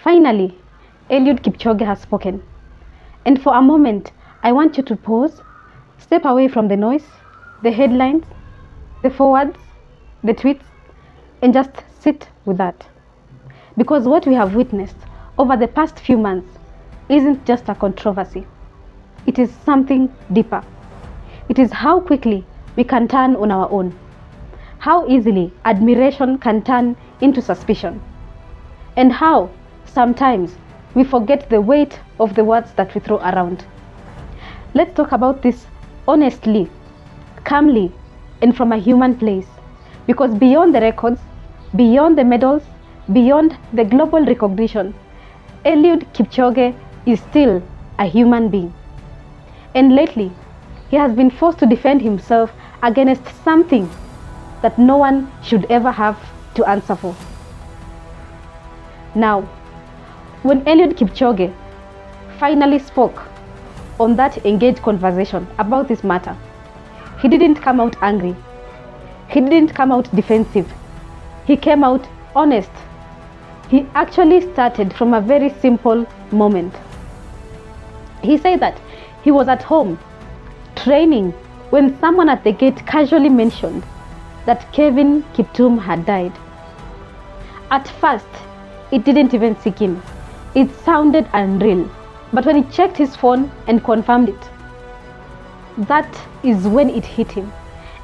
Finally, Eliud Kipchoge has spoken. And for a moment, I want you to pause, step away from the noise, the headlines, the forwards, the tweets, and just sit with that. Because what we have witnessed over the past few months isn't just a controversy. It is something deeper. It is how quickly we can turn on our own. How easily admiration can turn into suspicion. And how sometimes we forget the weight of the words that we throw around. Let's talk about this honestly, calmly, and from a human place. Because beyond the records, beyond the medals, beyond the global recognition, Eliud Kipchoge is still a human being. And lately, he has been forced to defend himself against something that no one should ever have to answer for. Now, when Eliud Kipchoge finally spoke on that engaged conversation about this matter, he didn't come out angry. He didn't come out defensive. He came out honest. He actually started from a very simple moment. He said that he was at home training when someone at the gate casually mentioned that Kelvin Kiptum had died. At first, it didn't even sink in. It sounded unreal. But when he checked his phone and confirmed it, that is when it hit him.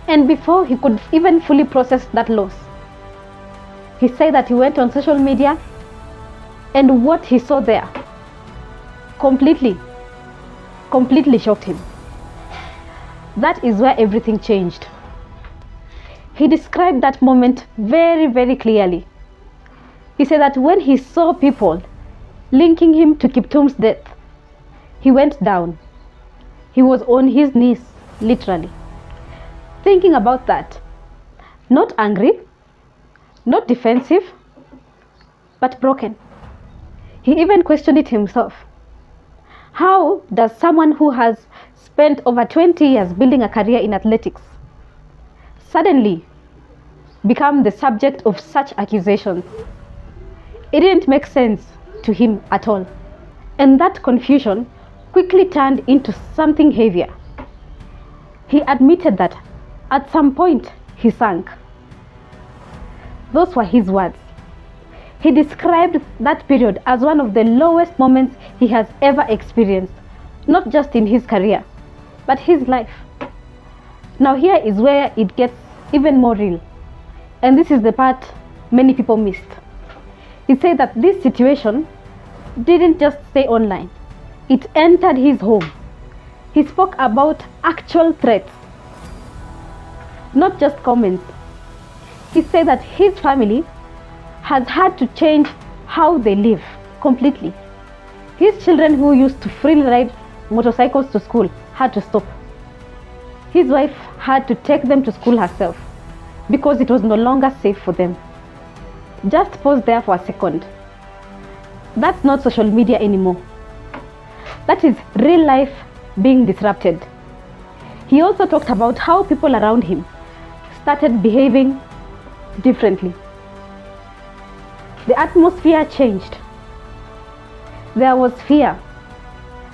And before he could even fully process that loss, he said that he went on social media and what he saw there completely shocked him. That is where everything changed. He described that moment very, very clearly. He said that when he saw people linking him to Kiptum's death, he went down. He was on his knees, literally, thinking about that. Not angry, not defensive, but broken. He even questioned it himself. How does someone who has spent over 20 years building a career in athletics suddenly become the subject of such accusations? It didn't make sense to him at all. And that confusion quickly turned into something heavier. He admitted that at some point he sank. Those were his words. He described that period as one of the lowest moments he has ever experienced, not just in his career, but his life. Now here is where it gets even more real. And this is the part many people missed. He said that this situation didn't just stay online. It entered his home. He spoke about actual threats, not just comments. He said that his family has had to change how they live completely. His children who used to freely ride motorcycles to school had to stop. His wife had to take them to school herself because it was no longer safe for them. Just pause there for a second. That's not social media anymore. That is real life being disrupted. He also talked about how people around him started behaving differently. The atmosphere changed. There was fear,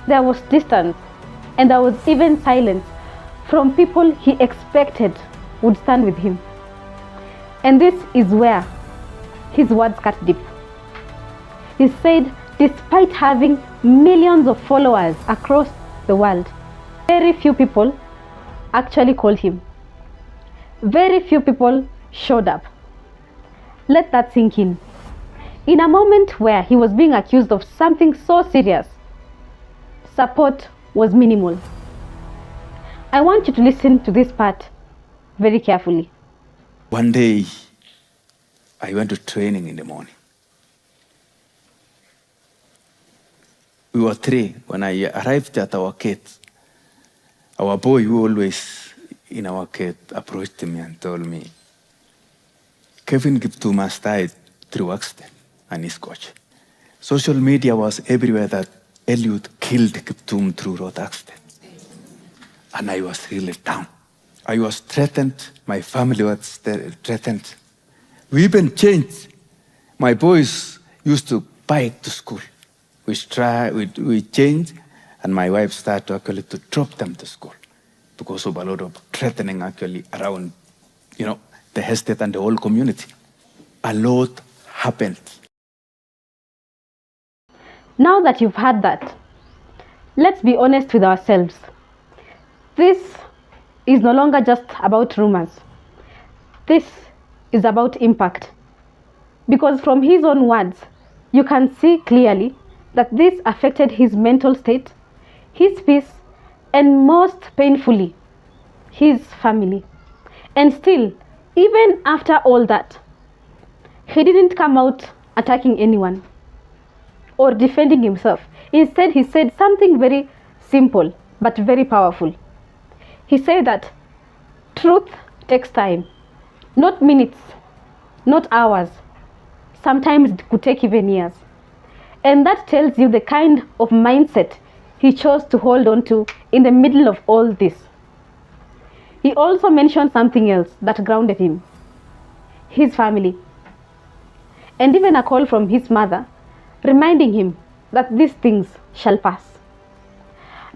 there was distance, and there was even silence from people he expected would stand with him. And this is where his words cut deep. He said, despite having millions of followers across the world, very few people actually called him. Very few people showed up. Let that sink in. In a moment where he was being accused of something so serious, support was minimal. I want you to listen to this part very carefully. One day, I went to training in the morning. We were three. When I arrived at our gate, our boy who always in our gate approached me and told me, Kelvin Kiptum has died through accident, and his coach. Social media was everywhere that Eliud killed Kiptum through road accident. And I was really down. I was threatened. My family was threatened. We even changed. My boys used to bike to school. We change, and my wife started actually to drop them to school because of a lot of threatening actually around, the estate and the whole community. A lot happened. Now that you've had that, let's be honest with ourselves. This is no longer just about rumors. This is about impact. Because from his own words, you can see clearly that this affected his mental state, his peace, and most painfully, his family. And still, even after all that, he didn't come out attacking anyone or defending himself. Instead, he said something very simple but very powerful. He said that truth takes time, not minutes, not hours. Sometimes it could take even years. And that tells you the kind of mindset he chose to hold on to in the middle of all this. He also mentioned something else that grounded him: his family. And even a call from his mother, reminding him that these things shall pass.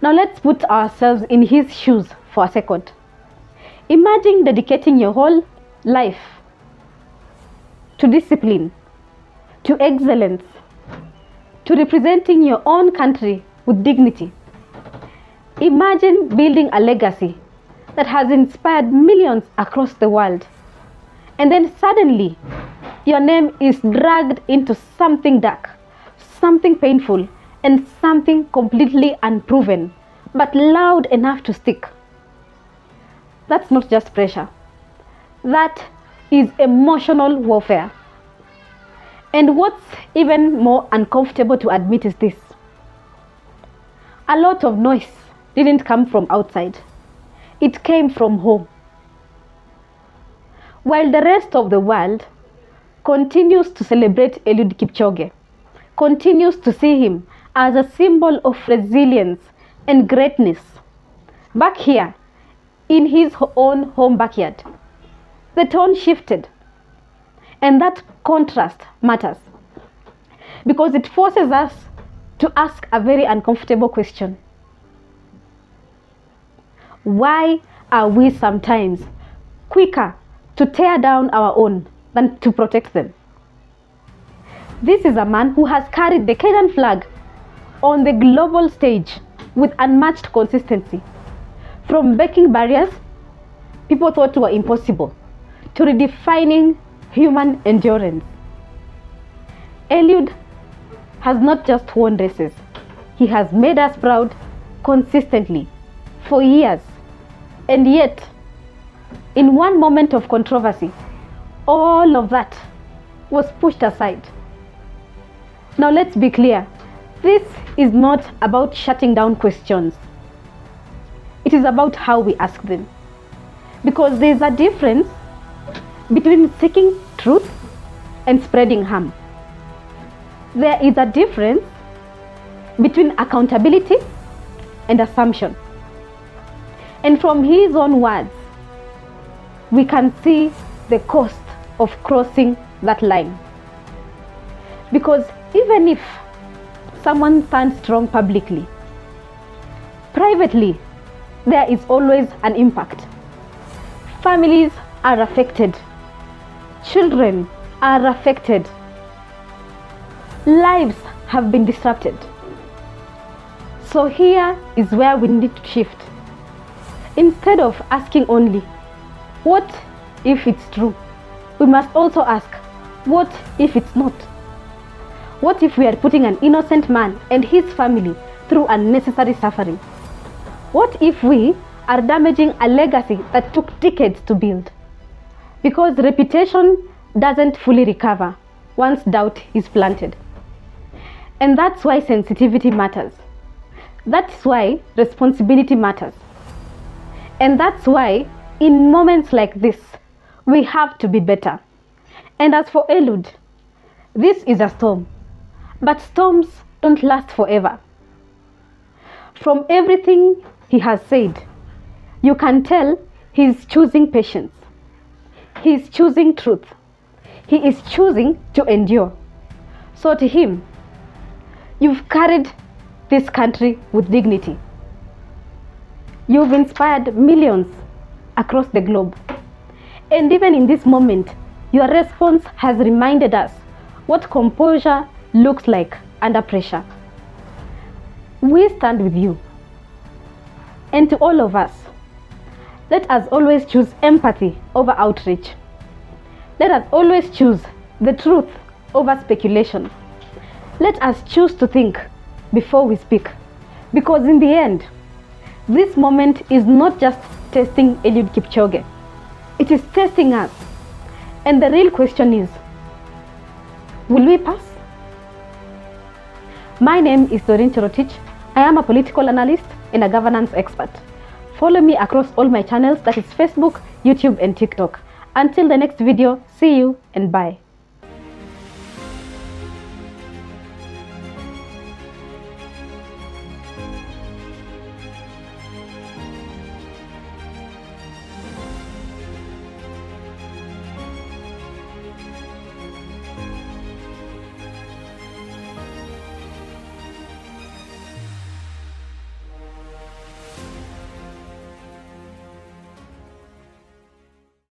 Now let's put ourselves in his shoes for a second. Imagine dedicating your whole life to discipline, to excellence, to representing your own country with dignity. Imagine building a legacy that has inspired millions across the world. And then suddenly, your name is dragged into something dark, something painful, and something completely unproven, but loud enough to stick. That's not just pressure. That is emotional warfare. And what's even more uncomfortable to admit is this: a lot of noise didn't come from outside. It came from home. While the rest of the world continues to celebrate Eliud Kipchoge, continues to see him as a symbol of resilience and greatness, back here in his own home backyard, the tone shifted. And that contrast matters because it forces us to ask a very uncomfortable question. Why are we sometimes quicker to tear down our own than to protect them? This is a man who has carried the Kenyan flag on the global stage with unmatched consistency. From breaking barriers people thought were impossible to redefining human endurance. Eliud has not just won races, he has made us proud consistently for years. And yet, in one moment of controversy, all of that was pushed aside. Now let's be clear, this is not about shutting down questions. It is about how we ask them. Because there is a difference between seeking truth and spreading harm. There is a difference between accountability and assumption. And from his own words, we can see the cost of crossing that line. Because even if someone stands strong publicly, privately, there is always an impact. Families are affected. Children are affected. Lives have been disrupted. So here is where we need to shift. Instead of asking only, what if it's true? We must also ask, what if it's not? What if we are putting an innocent man and his family through unnecessary suffering? What if we are damaging a legacy that took decades to build? Because reputation doesn't fully recover once doubt is planted. And that's why sensitivity matters. That's why responsibility matters. And that's why in moments like this, we have to be better. And as for Eliud, this is a storm. But storms don't last forever. From everything he has said, you can tell he's choosing patience. He's choosing truth. He is choosing to endure. So to him, You've carried this country with dignity. You've inspired millions across the globe. And even in this moment, your response has reminded us what composure looks like under pressure. We stand with you. And to all of us, let us always choose empathy over outrage. Let us always choose the truth over speculation. Let us choose to think before we speak. Because in the end, this moment is not just testing Eliud Kipchoge. It is testing us. And the real question is, will we pass? My name is Doreen Cherotich. I am a political analyst and a governance expert. Follow me across all my channels, that is Facebook, YouTube, and TikTok. Until the next video, see you and bye.